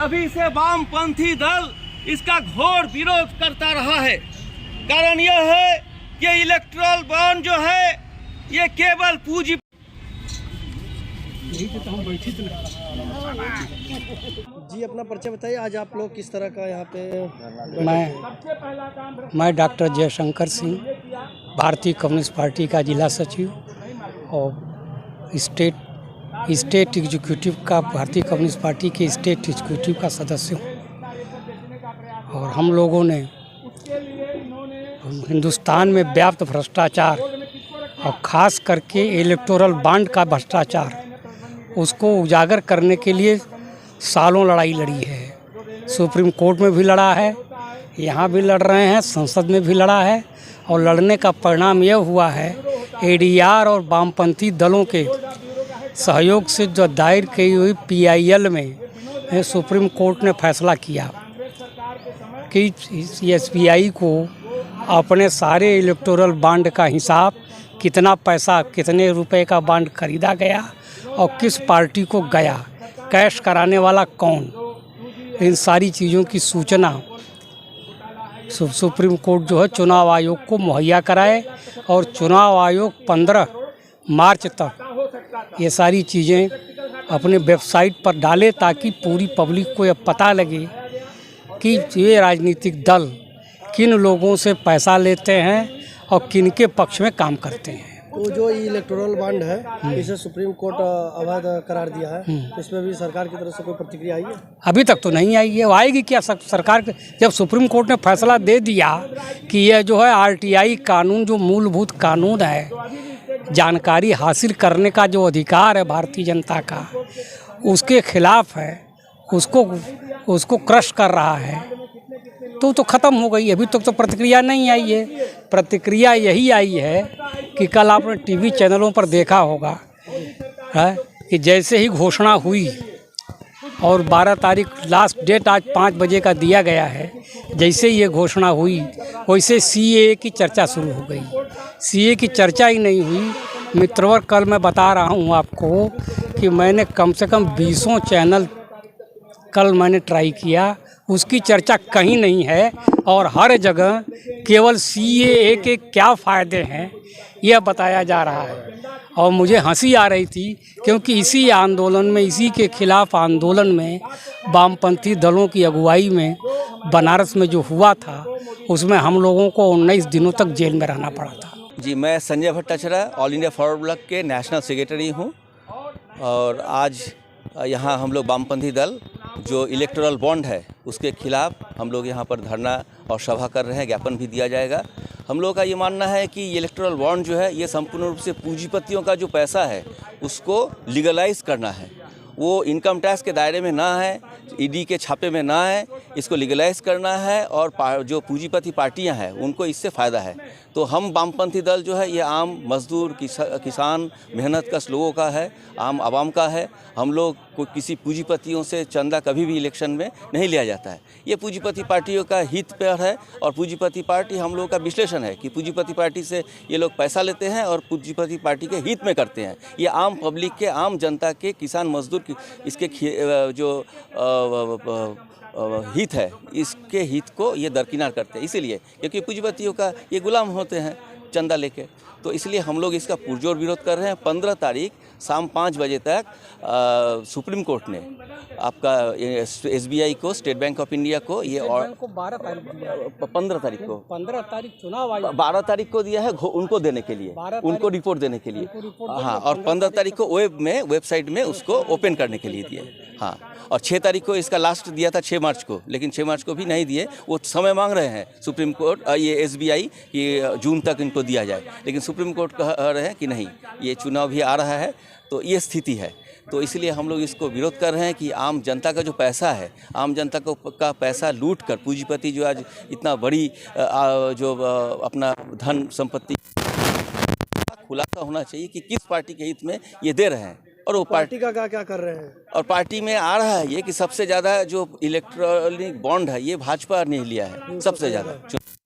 अभी से वामपंथी दल इसका घोर विरोध करता रहा है। कारण यह है कि इलेक्टोरल बॉन्ड जो है ये केवल पूंजी। जी, अपना परिचय बताइए। आज आप लोग किस तरह का यहाँ पे? मैं डॉक्टर जयशंकर सिंह, भारतीय कम्युनिस्ट पार्टी का जिला सचिव और स्टेट एग्जीक्यूटिव का, भारतीय कम्युनिस्ट पार्टी के स्टेट एग्जीक्यूटिव का सदस्य हूँ। और हम लोगों ने हिंदुस्तान में व्याप्त भ्रष्टाचार और ख़ास करके इलेक्टोरल बॉन्ड का भ्रष्टाचार, उसको उजागर करने के लिए सालों लड़ाई लड़ी है। सुप्रीम कोर्ट में भी लड़ा है, यहाँ भी लड़ रहे हैं, संसद में भी लड़ा है। और लड़ने का परिणाम यह हुआ है, एडीआर और वामपंथी दलों के सहयोग से जो दायर की हुई पीआईएल में सुप्रीम कोर्ट ने फैसला किया कि एसबीआई को अपने सारे इलेक्टोरल बॉन्ड का हिसाब, कितना पैसा, कितने रुपए का बॉन्ड खरीदा गया और किस पार्टी को गया, कैश कराने वाला कौन, इन सारी चीज़ों की सूचना सुप्रीम कोर्ट जो है चुनाव आयोग को मुहैया कराए। और चुनाव आयोग 15 मार्च तक ये सारी चीज़ें अपने वेबसाइट पर डाले, ताकि पूरी पब्लिक को यह पता लगे कि ये राजनीतिक दल किन लोगों से पैसा लेते हैं और किन के पक्ष में काम करते हैं। तो जो इलेक्टोरल बॉन्ड है, इसे सुप्रीम कोर्ट अवैध करार दिया है, इसमें भी सरकार की तरफ से कोई प्रतिक्रिया आई है? अभी तक तो नहीं आई है। वो आएगी क्या? सरकार जब सुप्रीम कोर्ट ने फैसला दे दिया कि यह जो है आरटीआई कानून, जो मूलभूत कानून है, जानकारी हासिल करने का जो अधिकार है भारतीय जनता का, उसके खिलाफ है, उसको क्रश कर रहा है, तो ख़त्म हो गई। अभी तक तो प्रतिक्रिया नहीं आई है। प्रतिक्रिया यही आई है कि कल आपने टीवी चैनलों पर देखा होगा है कि जैसे ही घोषणा हुई और 12 तारीख लास्ट डेट आज 5 बजे का दिया गया है, जैसे ये घोषणा हुई वैसे सीए की चर्चा शुरू हो गई। सीए की चर्चा ही नहीं हुई मित्रवर। कल मैं बता रहा हूँ आपको कि मैंने कम से कम 20 चैनल कल मैंने ट्राई किया, उसकी चर्चा कहीं नहीं है। और हर जगह केवल सीएए के क्या फ़ायदे हैं यह बताया जा रहा है। और मुझे हंसी आ रही थी, क्योंकि इसी आंदोलन में, इसी के खिलाफ आंदोलन में, वामपंथी दलों की अगुवाई में बनारस में जो हुआ था, उसमें हम लोगों को 19 दिनों तक जेल में रहना पड़ा था। जी, मैं Sanjay Bhattacharya all India forward block के नेशनल सेक्रेटरी हूँ। और आज यहाँ हम लोग वामपंथी दल जो इलेक्टोरल बॉन्ड है उसके खिलाफ हम लोग यहाँ पर धरना और सभा कर रहे हैं, ज्ञापन भी दिया जाएगा। हम लोग का ये मानना है कि इलेक्टोरल बॉन्ड जो है ये संपूर्ण रूप से पूंजीपतियों का जो पैसा है उसको लीगलाइज करना है। वो इनकम टैक्स के दायरे में ना है, ईडी के छापे में ना है, इसको लीगलाइज करना है। और जो पूंजीपति पार्टियां हैं उनको इससे फ़ायदा है। तो हम वामपंथी दल जो है ये आम मजदूर, किसान, मेहनतकश लोगों का है, आम आवाम का है। हम लोग को किसी पूंजीपतियों से चंदा कभी भी इलेक्शन में नहीं लिया जाता है। ये पूंजीपति पार्टियों का हित पर है। और पूंजीपति पार्टी, हम लोगों का विश्लेषण है कि पूंजीपति पार्टी से ये लोग पैसा लेते हैं और पूंजीपति पार्टी के हित में करते हैं। ये आम पब्लिक के, आम जनता के, किसान मजदूर इसके जो हित है, इसके हित को ये दरकिनार करते हैं। इसीलिए क्योंकि पूंजीपतियों का ये गुलाम होते हैं चंदा लेके, तो इसलिए हम लोग इसका पुरजोर विरोध कर रहे हैं। 15 तारीख शाम 5 बजे तक सुप्रीम कोर्ट ने आपका एसबीआई को, स्टेट बैंक ऑफ इंडिया को, ये और 12 तारीख दिया, 15 तारीख को, 15 तारीख चुनाव आयोग 12 तारीख को दिया है उनको देने के लिए, उनको रिपोर्ट देने के लिए। हाँ, और 15 तारीख को वेबसाइट में उसको ओपन करने के लिए दिए। हाँ, और 6 तारीख को इसका लास्ट दिया था 6 मार्च को, लेकिन 6 मार्च को भी नहीं दिए। वो समय मांग रहे हैं सुप्रीम कोर्ट, ये एसबीआई कि जून तक इनको दिया जाए, लेकिन सुप्रीम कोर्ट कह रहे हैं कि नहीं, ये चुनाव भी आ रहा है। तो ये स्थिति है। तो इसलिए हम लोग इसको विरोध कर रहे हैं कि आम जनता का जो पैसा है, आम जनता का पैसा लूट कर पूंजीपति जो आज इतना बड़ी जो अपना धन संपत्ति, खुलासा होना चाहिए कि किस पार्टी के हित में ये दे रहे हैं। और वो पार्टी का क्या कर रहे हैं। और पार्टी में आ रहा है ये कि सबसे ज़्यादा जो इलेक्ट्रॉनिक बॉन्ड है ये भाजपा ने लिया है सबसे ज़्यादा।